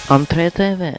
Antre TV.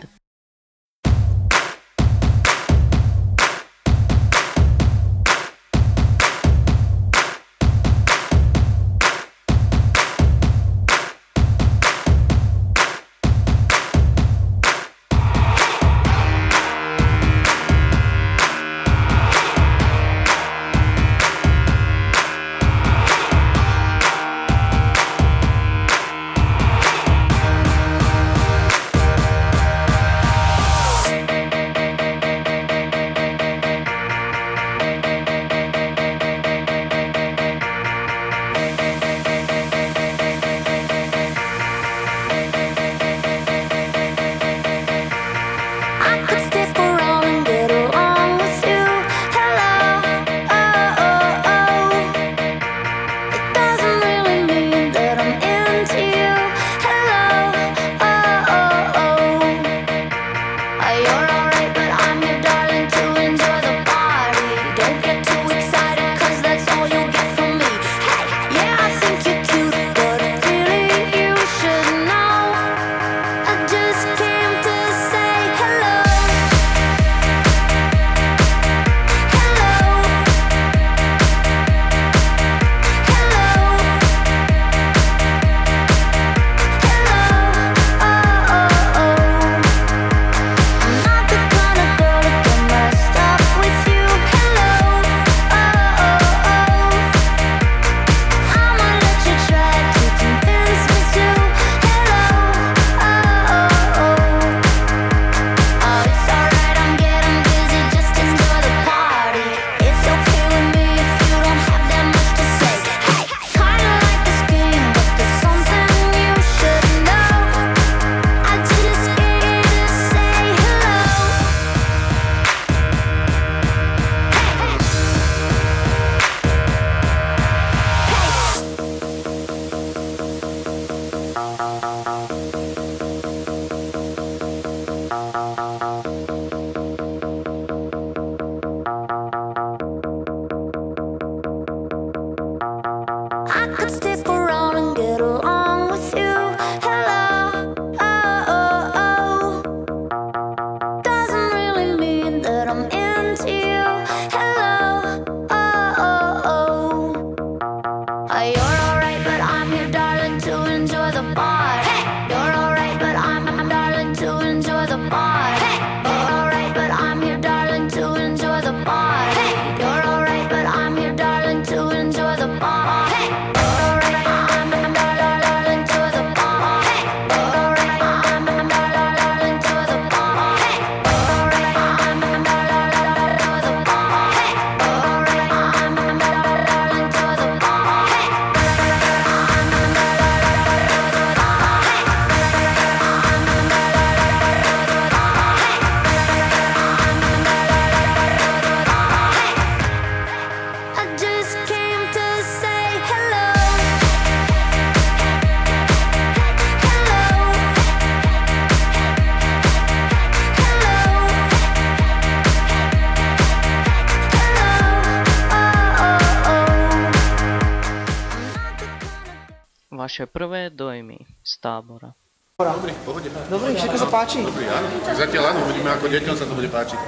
Vaše prvé dojmy z tábora. Dobrý, pohode. Dobrý, všetko sa páči? Dobrý, áno. Zatiaľ áno, uvidíme, ako deťom sa to bude páčiť.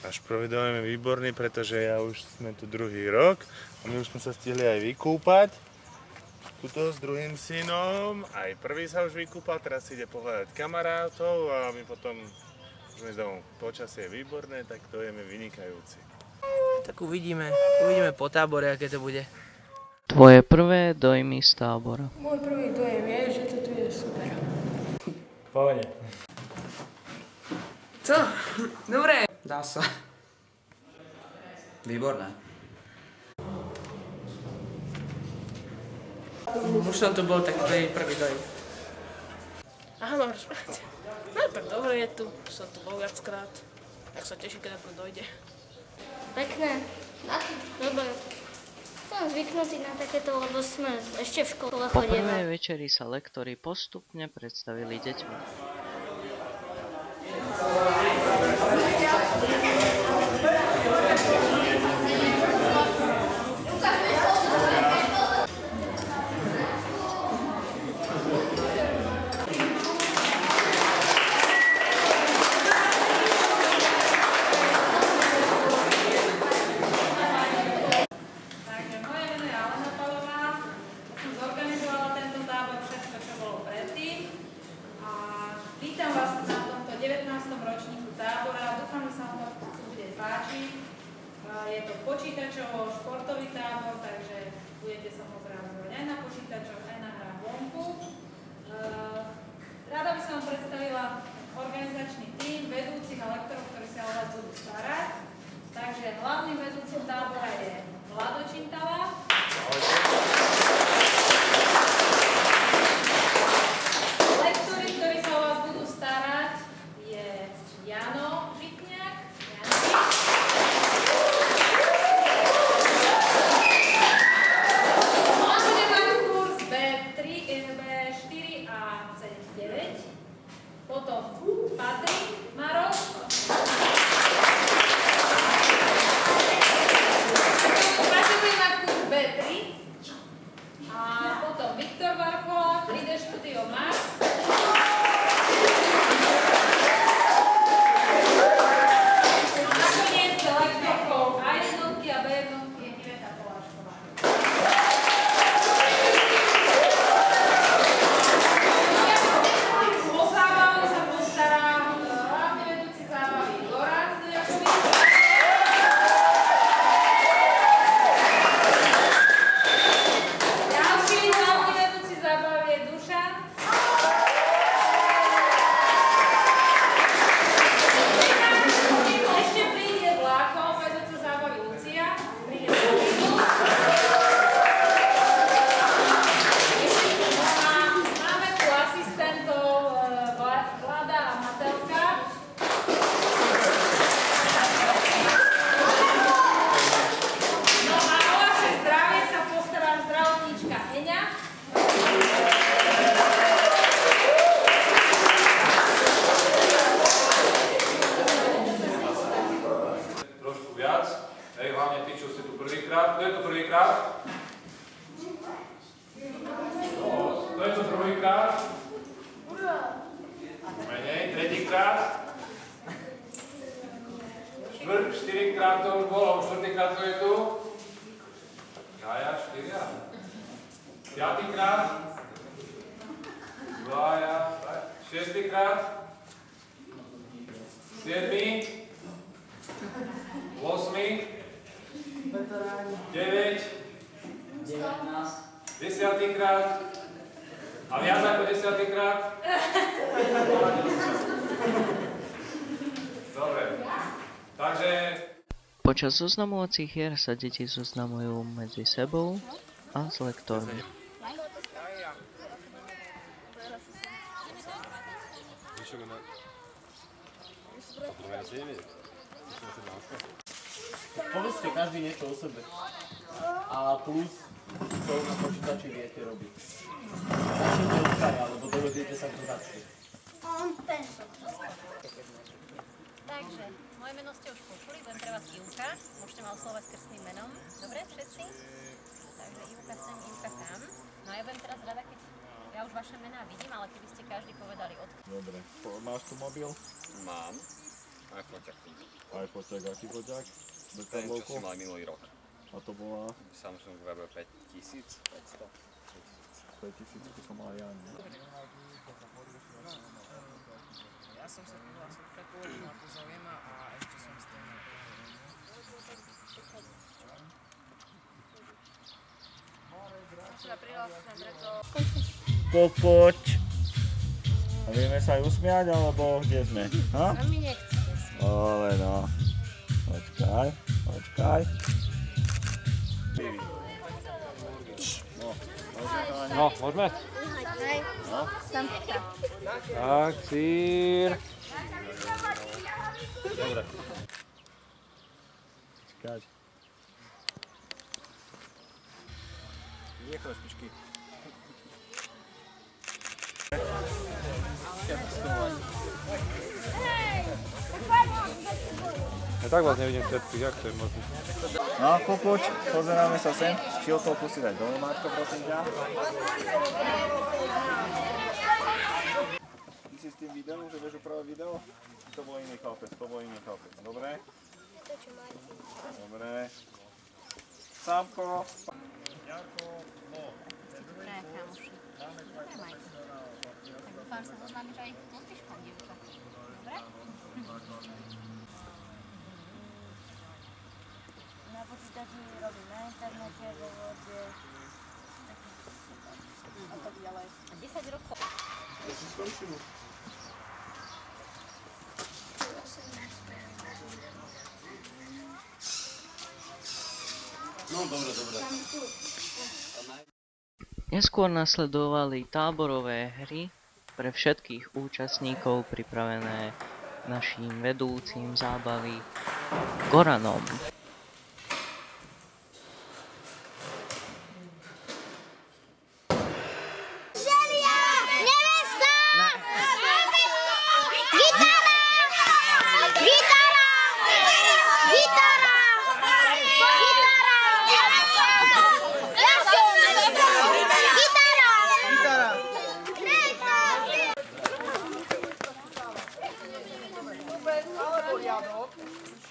Náš prvý dojem je výborný, pretože ja už sme tu druhý rok a my už sme sa stihli aj vykúpať. Tuto s druhým synom, aj prvý sa už vykúpal, teraz si ide pohľadať kamarátov a my potom už sme domov. Počasie je výborné, tak dojem je vynikajúci. Tak uvidíme po tábore, aké to bude. Tvoje prvé dojmy z tábora. Môj prvý dojem je, že to tu je super. Pohode. Co? Dobre. Dá sa. Výborné. Už som tu bol, tak to je prvý dojem. Aha, mám rozprávať. No tak dobre je tu, som tu bol viackrát. Tak sa teším, keď to dojde. Pekné. Dobre. Som zvyknutý na takéto, lebo sme ešte v škole Po chodili. prvej večeri sa lektori postupne predstavili deťom. to počítačovo športový tábor, takže budete sa môcť realizovať aj na počítačoch, aj na hrách vonku. Rada by som vám predstavila organizačný tím vedúcich a lektorov, ktorí sa o vás budú starať. Takže hlavným vedúcim tábora je Vlado Čintala. Lektori, ktorí sa o vás budú starať, je Jano Žitňák. On bude mať kurz B4 a C9. Potom Patrik Maroš. Patrik bude mať kurz B3. A potom Viktor Varchola, 3D Studio Max. Nakoniec lektorkou A jednotky a B jednotky je Iveta Polášková. O zábavu sa postará hlavne vedúci zábavy Goran Jakovič. Ďalší hlavný vedúci zábavy je Dušan. Ešte príde vlákom vedúca zábavy Lucia. Príde Lucia. Máme tu asistentov Vlada a Matelka. No a o vaše zdravie sa postará zdravotníčka Eňa. Trošku viac, hej, hlavne tí, čo ste tu prvýkrát. Kto je tu prvýkrát? Kto je tu druhýkrát? Menej, tretíkrát? Štyrikrát to už bolo, štvrtýkrát to je tu? Jaja, štyria. Piatýkrát? Dvaja, šestýkrát? Siedmý? 8, 9, 10. krát a viac ako 10. krát. Dobre, takže... Počas zoznamovacích hier sa deti zoznamujú medzi sebou a s lektormi. Povedzte každý niečo o sebe. A plus, čo na počítači viete robiť. Začnite od kraja, alebo dovedete sa k začne. Takže, moje meno ste už počuli, budem pre vás Ivka. Môžete ma oslovať krstným menom. Dobre, všetci? Takže Ivka sem, Ivka tam. No a ja budem teraz rada, keď ja už vaše mená vidím, ale keby ste každý povedali odkiaľ. Dobre. Máš tu mobil? Mám. Aj foťak. Aj foťak, aký foťak? Ten, čo si mal minulý rok. A to bola? Samsung Web 5500. 5000, to som mal ja, nie? Ja som sa prihlásil predpôvodne na to zaujíma a ešte som s tým Popoď. A vieme sa aj usmiať, alebo kde sme? Ha? A mi nechcete smiať. Ale no. Počkaj, počkaj. No, môžeme? No. Tak, sír. Dobre. Počkaj. Nechaj špičky. Ja tak vás nevidím všetkých, jak to je možné? No, popoď, pozeráme sa sem. Šiltovku si dať dole, Marko, prosím ťa. Ty si s tým videom, že vieš upravať video? To bol iný chlapec, dobre? Dobre. Sámko. Jarko, no. Dobre, kamoši. Dobre, majte. Tak dúfam, že sa zoznámiš aj so zvyškom, dievča. Dobre? na počítači, robím na internete, vo Worde. A tak ďalej. 10 rokov. Ja si skončím. No, dobre. Neskôr nasledovali táborové hry pre všetkých účastníkov pripravené naším vedúcim zábavy Goranom.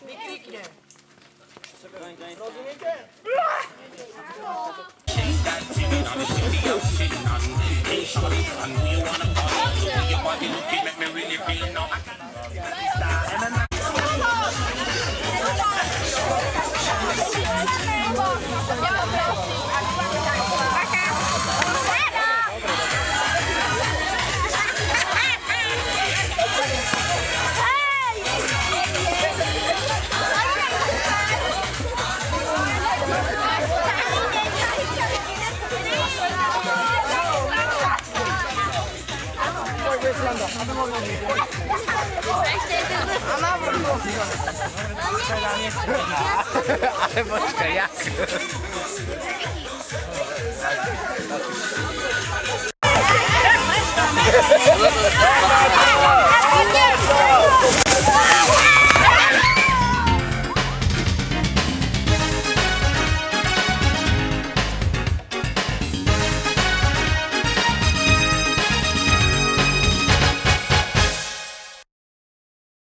Vykríkne. Rozumiete? Ale počkaj, jak?